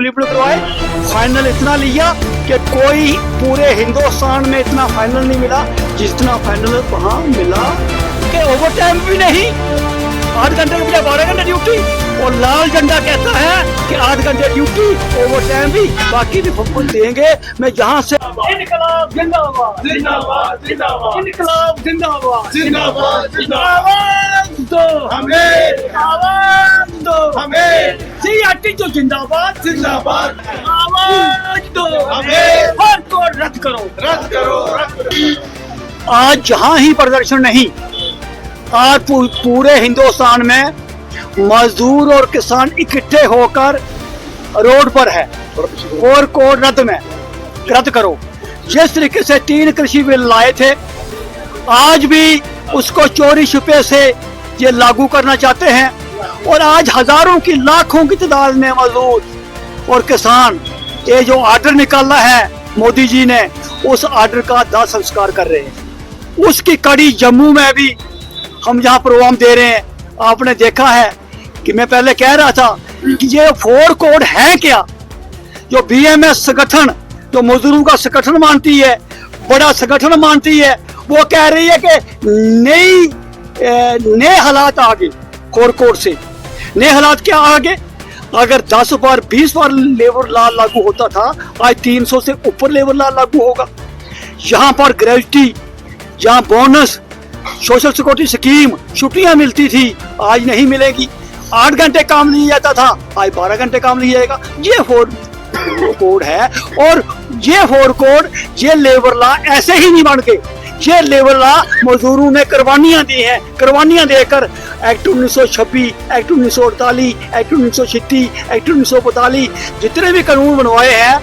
Available करवाए। Final इतना लिया कि कोई पूरे हिंदुस्तान में इतना फाइनल नहीं मिला जितना फाइनल वहाँ मिला। कि ओवर टाइम भी नहीं, 8 घंटे के बजाय 12 घंटे ड्यूटी। और लाल झंडा कहता है कि 8 घंटे ड्यूटी, ओवर टाइम भी, बाकी भी फुटबॉल देंगे। मैं जहाँ से इनकलाब जिंदाबाद जिंदाबाद जिंदाबाद, इनकलाब जिंदाबाद जिंदाबाद जिंदाबाद, दो हमें, आवाज दो हमें, सीआरटी जो जिंदाबाद जिंदाबाद, आवाज दो हमें, हर को रद्द करो रद्द करो रद्द करो। आज जहाँ ही प्रदर्शन नहीं, आज पूरे हिंदुस्तान में मजदूर और किसान इकट्ठे होकर रोड पर है और कोड रद्द करो। जिस तरीके से 3 कृषि बिल लाए थे, आज भी उसको चोरी छुपे से ये लागू करना चाहते हैं। और आज हजारों की लाखों की तादाद में मजदूर और किसान ये जो आर्डर निकाला है मोदी जी ने, उस आर्डर का दाह संस्कार कर रहे हैं। उसकी कड़ी जम्मू में भी हम यहाँ प्रोग्राम दे रहे हैं। आपने देखा है कि मैं पहले कह रहा था कि ये 4 कोड है क्या, जो बीएमएस संगठन, जो मजदूरों का संगठन मानती है, बड़ा संगठन मानती है, वो कह रही है कि नए हालात आगे 4 कोड से। नए हालात क्या आगे? अगर 10 बार 20 बार लेबर लॉ लागू होता था, आज 300 से ऊपर लेबर लॉ लागू होगा। यहाँ पर ग्रेजुटी, जहाँ बोनस, सोशल सिक्योरिटी स्कीम, छुट्टियां मिलती थी, आज नहीं मिलेगी। 8 घंटे काम लिया जाता था, आज 12 घंटे काम लिया जाएगा। ये 4 कोड है। और ये 4 कोड, ये लेबर लॉ ऐसे ही नहीं बन गए। ये लेबर लॉ मजदूरों ने कुर्बानियां दी हैं। कुर्बानियां देकर एक्ट 1926, एक्ट 1948, एक्ट 1936, एक्ट 1945, जितने भी कानून बनवाए हैं,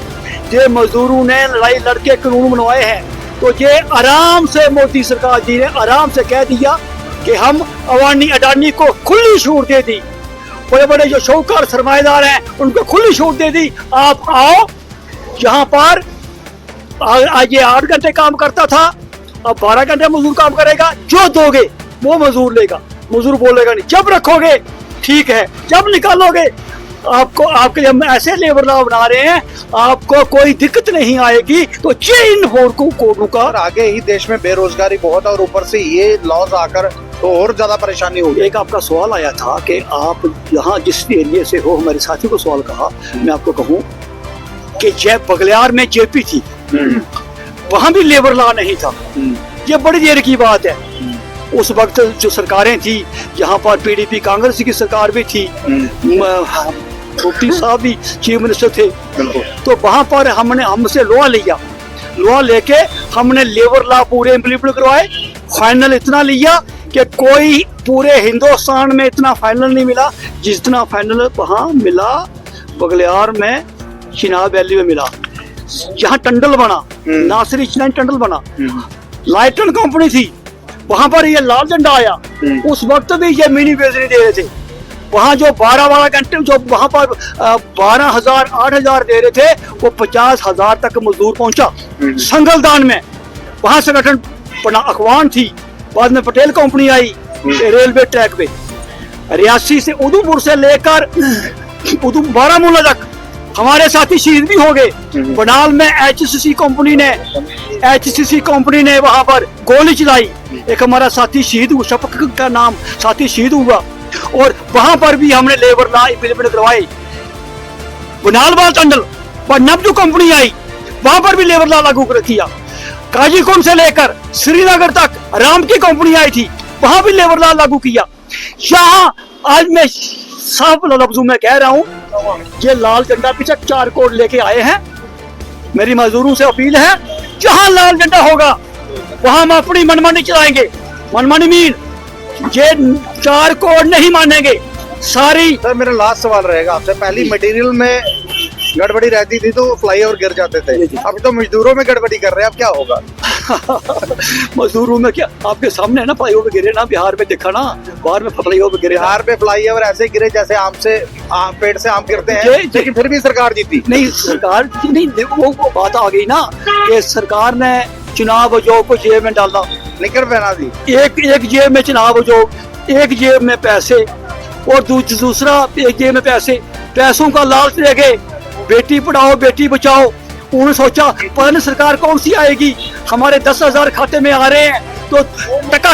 ये मजदूरों ने लड़ाई लड़के कानून बनवाए हैं। तो ये आराम से मोदी सरकार जी ने आराम से कह दिया कि हम अवानी अडानी को खुली छूट दे दी। बड़े बड़े जो शौकार सरमाएदार हैं, उनको खुली छूट दे दी। आप आओ, यहाँ पर आज ये 8 घंटे काम करता था, अब 12 घंटे मजदूर काम करेगा। जो दोगे वो मजदूर लेगा, मजदूर बोलेगा नहीं। जब रखोगे ठीक है, जब निकालोगे आपको, आपके हम ऐसे लेबर लॉ बना रहे हैं, आपको कोई दिक्कत नहीं आएगी। तो ये इन 4 कोडों का, आगे ही देश में बेरोजगारी बहुत है और ऊपर से ये लॉज आकर तो और ज्यादा परेशानी होगी। एक आपका सवाल आया था कि आप यहाँ जिस एरिया से हो, हमारे साथी को सवाल कहा, मैं आपको कहूँ कि जय बगलियार में जेपी थी, वहाँ भी लेबर लॉ नहीं था। ये बड़ी देर की बात है। उस वक्त जो सरकारें थी, यहाँ पर पीडीपी कांग्रेस की सरकार भी थी, साहब भी चीफ मिनिस्टर थे, तो वहाँ पर हमसे लोहा लिया। लोहा लेके हमने लेबर लॉ पूरे इम्प्लीमेंट करवाए। फाइनल इतना लिया कि कोई पूरे हिंदुस्तान में इतना फाइनल नहीं मिला जितना फाइनल वहाँ मिला बगलियार में, चिनाब वैली में मिला। जहाँ टंडल बना, नासिर इचनान टंडल बना, लाइटन कंपनी थी, वहां पर ये लाल झंडा आया। उस वक्त भी ये मिनी वेज नहीं दे रहे थे। वहां जो 12 घंटे, जो वहां पर 12,000 8,000 दे रहे थे, वो 50,000 तक मजदूर पहुंचा। संगलदान में वहां संगठन बना, अखवान थी, बाद में पटेल कंपनी आई रेलवे ट्रैक पे। रियासी से, उधमपुर से लेकर बारामूला तक हमारे साथी शहीद भी हो गए। बनाल में एचसीसी कंपनी ने वहां पर गोली चलाई, एक हमारा साथी शहीद हुआ, शफक का नाम साथी शहीद हुआ। और वहां पर भी हमने लेबर लॉ इम्प्लीमेंट करवाए। बनाल टंडल पर नब्जू कंपनी आई, वहां पर भी लेबर लॉ लागू कर किया। काजीकुंड से लेकर श्रीनगर तक राम की कंपनी आई थी, वहां भी लेबर लॉ लागू किया। यहाँ आज मैं साफ लफ्जों में कह रहा हूँ, ये लाल झंडा पीछे 4 कोड लेके आए हैं। मेरी मजदूरों से अपील है, जहां लाल झंडा होगा वहां हम अपनी मनमानी चलाएंगे। मनमानी मीन ये 4 कोड नहीं मानेंगे सारी। सर मेरा लास्ट सवाल रहेगा आपसे, पहली मटेरियल में गड़बड़ी रहती थी तो फ्लाईओवर गिर जाते थे, अब तो मजदूरों में गड़बड़ी कर रहे हैं, अब क्या होगा? मजदूरों में क्या, आपके सामने है ना, फ्लाईओवर गिरे ना, बिहार में देखा ना, बाहर में फ्लाईओवर गिरे। बिहार पे फ्लाईओवर ऐसे गिरे जैसे आम से पेड़ से आम गिरते हैं, लेकिन फिर भी सरकार जीती नहीं। सरकार नहीं, वो बात आ गई ना कि सरकार ने चुनाव आयोग को जेब में डाला, निकर पहना दी। एक जेब में चुनाव आयोग, एक जेब में पैसे, और दूसरा एक जेब में पैसे। पैसों का लालच लेके बेटी पढ़ाओ बेटी बचाओ, उन्होंने सोचा पता नहीं सरकार कौन सी आएगी, हमारे 10,000 खाते में आ रहे हैं तो टका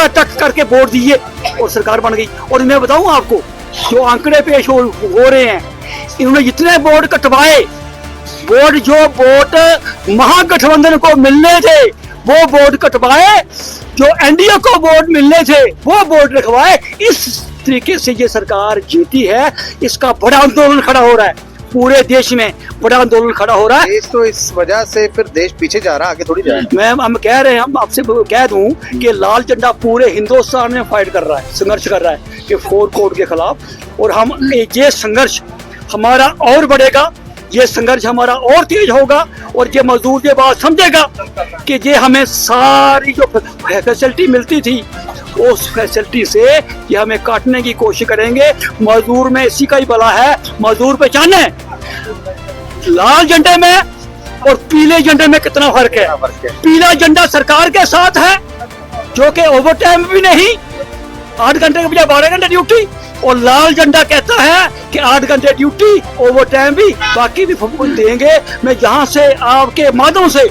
टक करके वोट दिए और सरकार बन गई। और मैं बताऊं आपको, जो आंकड़े पेश हो रहे हैं, इन्होंने जितने वोट कटवाए, वोट जो वोट महागठबंधन को मिलने थे वो वोट कटवाए, जो एनडीए को वोट मिलने थे वो वोट रखवाए। इस तरीके से ये सरकार जीती है। इसका बड़ा आंदोलन खड़ा हो रहा है, पूरे देश में बड़ा आंदोलन खड़ा हो रहा है। देश तो इस वजह से फिर देश पीछे जा रहा है, आगे थोड़ी जा रहा है। हम कह रहे हैं, हम आपसे कह दूं कि लाल झंडा पूरे हिंदुस्तान में फाइट कर रहा है, संघर्ष कर रहा है कि 4 कोड के खिलाफ। और हम ये संघर्ष हमारा और बढ़ेगा, ये संघर्ष हमारा और तेज होगा। और ये मजदूर ये बात समझेगा कि ये हमें सारी जो फैसिलिटी मिलती थी उस फैसिलिटी से ये हमें काटने की कोशिश करेंगे। मजदूर में इसी का ही भला है, मजदूर पहचाने लाल झंडे में और पीले झंडे में कितना फर्क है। पीला झंडा सरकार के साथ है, जो कि ओवर टाइम भी नहीं, 8 घंटे के बजाय 12 घंटे ड्यूटी। और लाल झंडा कहता है कि 8 घंटे ड्यूटी, ओवर टाइम भी, बाकी भी देंगे। मैं जहां से आपके माध्यम से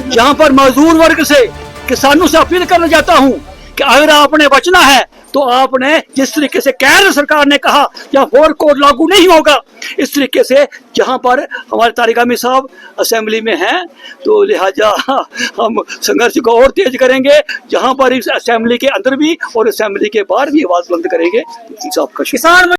जहां पर मजदूर वर्ग से, किसानों से अपील करना चाहता हूं कि अगर आपने बचना है तो आपने जिस तरीके से केंद्र सरकार ने कहा या 4 कोड लागू नहीं होगा, इस तरीके से जहां पर हमारे तारिक अमीर साहब असेंबली में हैं, तो लिहाजा हम संघर्ष को और तेज करेंगे। जहां पर इस असेंबली के अंदर भी और असेंबली के बाहर भी आवाज बुलंद करेंगे। सबका किसान